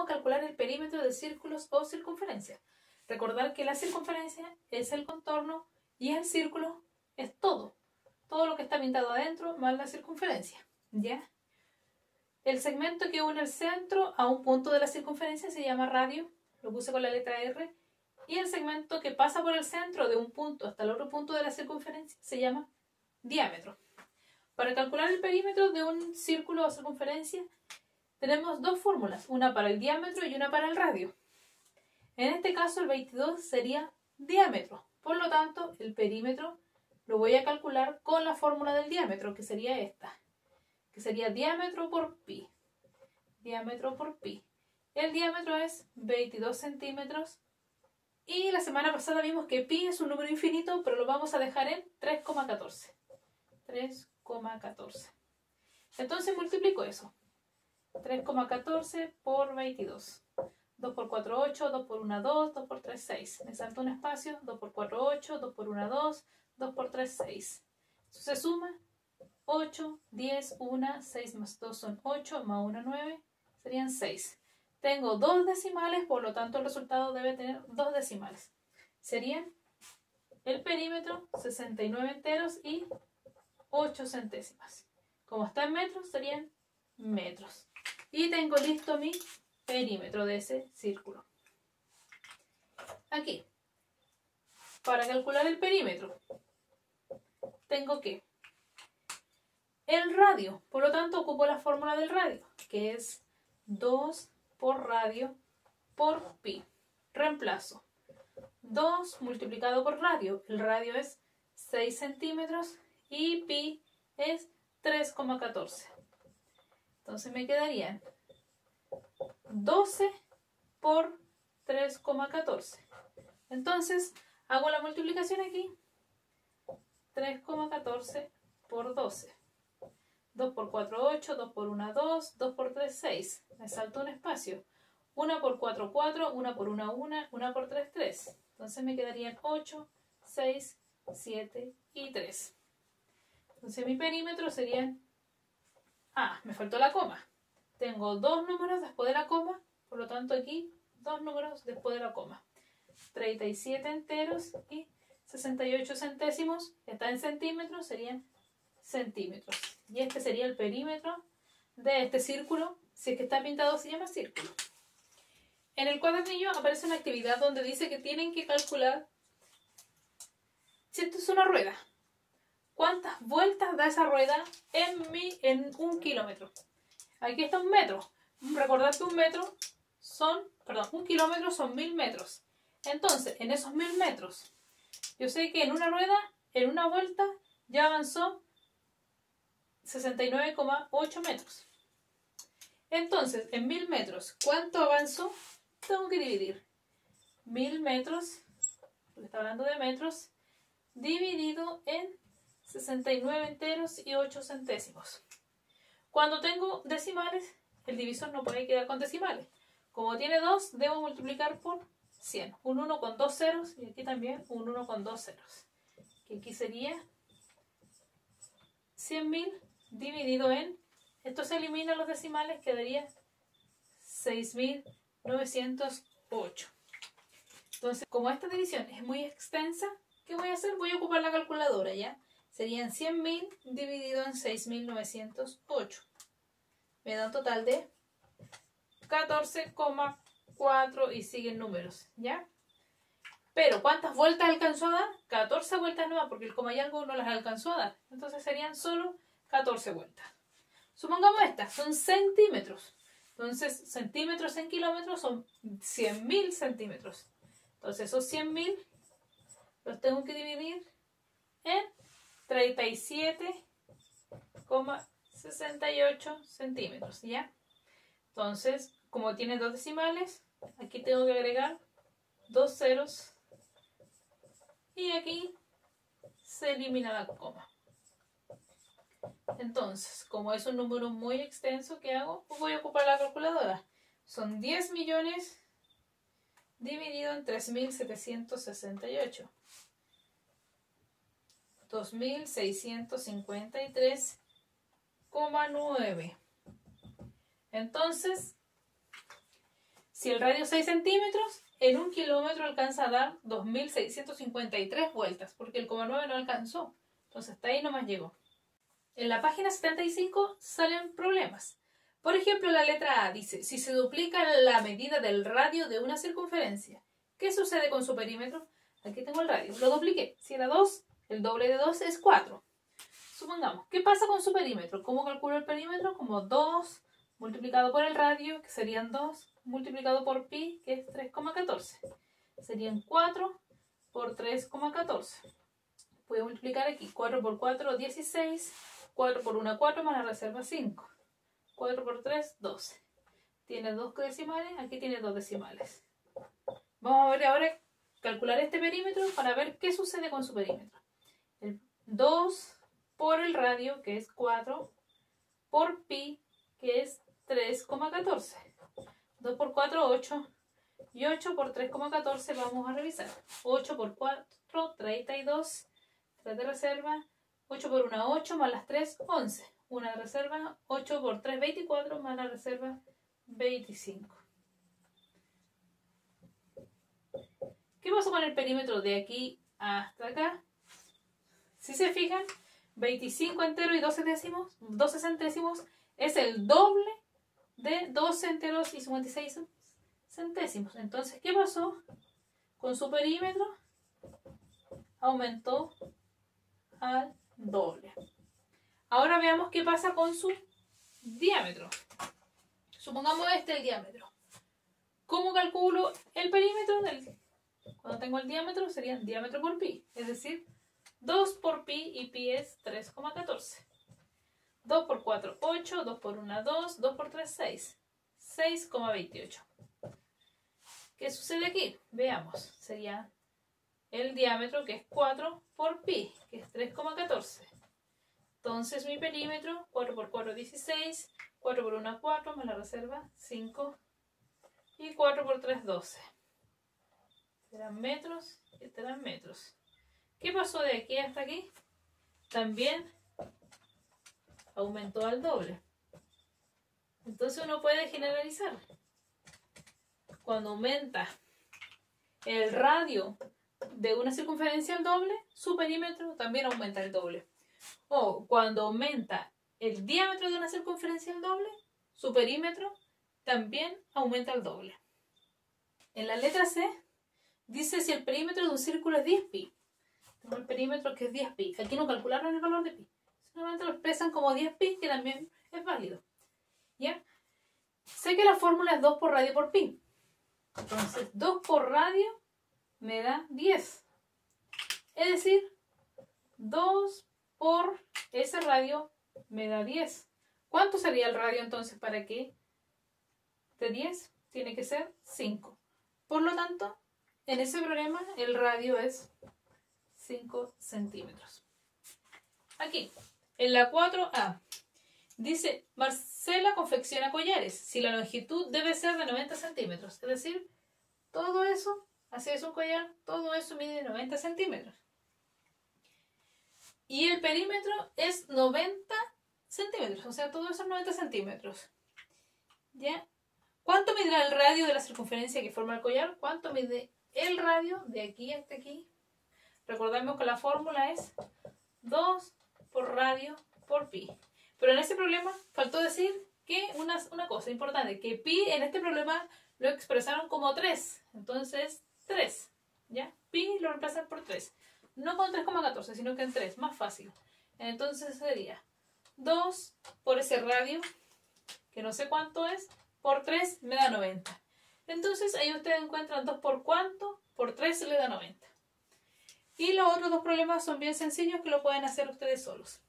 calcular el perímetro de círculos o circunferencias. Recordar que la circunferencia es el contorno y el círculo es todo lo que está pintado adentro más la circunferencia, ¿ya? El segmento que une el centro a un punto de la circunferencia se llama radio, lo puse con la letra R, y el segmento que pasa por el centro de un punto hasta el otro punto de la circunferencia se llama diámetro. Para calcular el perímetro de un círculo o circunferencia tenemos dos fórmulas, una para el diámetro y una para el radio. En este caso el 22 sería diámetro, por lo tanto el perímetro lo voy a calcular con la fórmula del diámetro, que sería esta, que sería diámetro por pi. Diámetro por pi. El diámetro es 22 centímetros y la semana pasada vimos que pi es un número infinito, pero lo vamos a dejar en 3,14. 3,14. Entonces multiplico eso. 3,14 por 22. 2 por 4, 8, 2 por 1, 2, 2 por 3, 6. Me salto un espacio, 2 por 4, 8, 2 por 1, 2, 2 por 3, 6. Eso se suma, 8, 10, 1, 6 más 2 son 8, más 1, 9, serían 6. Tengo dos decimales, por lo tanto el resultado debe tener dos decimales. Serían el perímetro, 69 enteros y 8 centésimas. Como está en metros, serían metros. Y tengo listo mi perímetro de ese círculo. Aquí, para calcular el perímetro, tengo que el radio, por lo tanto ocupo la fórmula del radio, que es 2 por radio por pi. Reemplazo 2 multiplicado por radio, el radio es 6 centímetros y pi es 3,14. Entonces me quedarían 12 por 3,14. Entonces hago la multiplicación aquí. 3,14 por 12. 2 por 4, 8. 2 por 1, 2. 2 por 3, 6. Me salto un espacio. 1 por 4, 4. 1 por 1, 1. 1 por 3, 3. Entonces me quedarían 8, 6, 7 y 3. Entonces mi perímetro serían... me faltó la coma. Tengo dos números después de la coma, por lo tanto aquí dos números después de la coma. 37 enteros y 68 centésimos, que está en centímetros, serían centímetros. Y este sería el perímetro de este círculo, si es que está pintado se llama círculo. En el cuadernillo aparece una actividad donde dice que tienen que calcular, si esto es una rueda, ¿cuántas vueltas da esa rueda en un kilómetro? Aquí está un metro. Recordad que un kilómetro son 1000 metros. Entonces, en esos 1000 metros, yo sé que en una rueda, en una vuelta, ya avanzó 69,8 metros. Entonces, en 1000 metros, ¿cuánto avanzó? Tengo que dividir 1000 metros, porque está hablando de metros, dividido en 69 enteros y 8 centésimos. Cuando tengo decimales, el divisor no puede quedar con decimales. Como tiene 2, debo multiplicar por 100. Un 1 con 2 ceros y aquí también un 1 con 2 ceros. Que aquí sería 100.000 dividido en... Esto se elimina los decimales, quedaría 6.908. Entonces, como esta división es muy extensa, ¿qué voy a hacer? Voy a ocupar la calculadora, ¿ya? Serían 100.000 dividido en 6.908. Me da un total de 14,4 y siguen números, ¿ya? Pero, ¿cuántas vueltas alcanzó a dar? 14 vueltas nuevas, porque el coma y algo no las alcanzó a dar. Entonces serían solo 14 vueltas. Supongamos estas, son centímetros. Entonces, centímetros en kilómetros son 100.000 centímetros. Entonces, esos 100.000 los tengo que dividir en 37,68 centímetros, ¿ya? Entonces, como tiene dos decimales, aquí tengo que agregar 2 ceros y aquí se elimina la coma. Entonces, como es un número muy extenso, ¿qué hago? Pues voy a ocupar la calculadora. Son 10 millones dividido en 3.768. 2.653,9. Entonces, Si el radio es 6 centímetros, en 1 kilómetro alcanza a dar 2.653 vueltas, porque el 9 no alcanzó. Entonces hasta ahí nomás llegó. En la página 75 salen problemas. Por ejemplo, la letra A dice, si se duplica la medida del radio de una circunferencia, ¿qué sucede con su perímetro? Aquí tengo el radio, lo dupliqué. Si era 2, el doble de 2 es 4. Supongamos, ¿qué pasa con su perímetro? ¿Cómo calculo el perímetro? Como 2 multiplicado por el radio, que serían 2, multiplicado por pi, que es 3,14. Serían 4 por 3,14. Voy a multiplicar aquí. 4 por 4, 16. 4 por 1, 4, más la reserva 5. 4 por 3, 12. Tiene 2 decimales, aquí tiene 2 decimales. Vamos a ver ahora, calcular este perímetro para ver qué sucede con su perímetro. El 2 por el radio, que es 4, por pi, que es 3,14. 2 por 4, 8. Y 8 por 3,14 vamos a revisar. 8 por 4, 32. 3 de reserva. 8 por 1, 8, más las 3, 11. 1 de reserva. 8 por 3, 24, más la reserva, 25. ¿Qué pasó con el perímetro de aquí hasta acá? Si se fijan, 25 enteros y 12 décimos, 12 centésimos es el doble de 12 enteros y 56 centésimos. Entonces, ¿qué pasó con su perímetro? Aumentó al doble. Ahora veamos qué pasa con su diámetro. Supongamos este el diámetro. ¿Cómo calculo el perímetro? Cuando tengo el diámetro sería diámetro por pi, es decir, 2 por pi, y pi es 3,14. 2 por 4, 8, 2 por 1, 2, 2 por 3, 6. 6,28. ¿Qué sucede aquí? Veamos. Sería el diámetro, que es 4 por pi, que es 3,14. Entonces mi perímetro, 4 por 4, 16. 4 por 1, 4, más la reserva, 5. Y 4 por 3, 12. Serán metros y estarán metros. ¿Qué pasó de aquí hasta aquí? También aumentó al doble. Entonces uno puede generalizar. Cuando aumenta el radio de una circunferencia al doble, su perímetro también aumenta el doble. O cuando aumenta el diámetro de una circunferencia al doble, su perímetro también aumenta el doble. En la letra C dice si el perímetro de un círculo es 10 pi. Tengo el perímetro que es 10 pi. Aquí no calcularon el valor de pi. Solamente lo expresan como 10 pi, que también es válido. ¿Ya? Sé que la fórmula es 2 por radio por pi. Entonces, 2 por radio me da 10. Es decir, 2 por ese radio me da 10. ¿Cuánto sería el radio entonces para que de 10 tiene que ser 5? Por lo tanto, en ese problema el radio es 5 centímetros. Aquí, en la 4A, dice, Marcela confecciona collares si la longitud debe ser de 90 centímetros. Es decir, todo eso, así es un collar, todo eso mide 90 centímetros. Y el perímetro es 90 centímetros, o sea, todo eso es 90 centímetros. ¿Ya? ¿Cuánto medirá el radio de la circunferencia que forma el collar? ¿Cuánto mide el radio de aquí hasta aquí? Recordemos que la fórmula es 2 por radio por pi. Pero en este problema faltó decir que una cosa importante, que pi en este problema lo expresaron como 3. Entonces, 3. ¿Ya? Pi lo reemplazan por 3. No con 3,14, sino que en 3. Más fácil. Entonces sería 2 por ese radio, que no sé cuánto es, por 3 me da 90. Entonces ahí ustedes encuentran 2 por cuánto, por 3 le da 90. Y los otros dos problemas son bien sencillos que lo pueden hacer ustedes solos.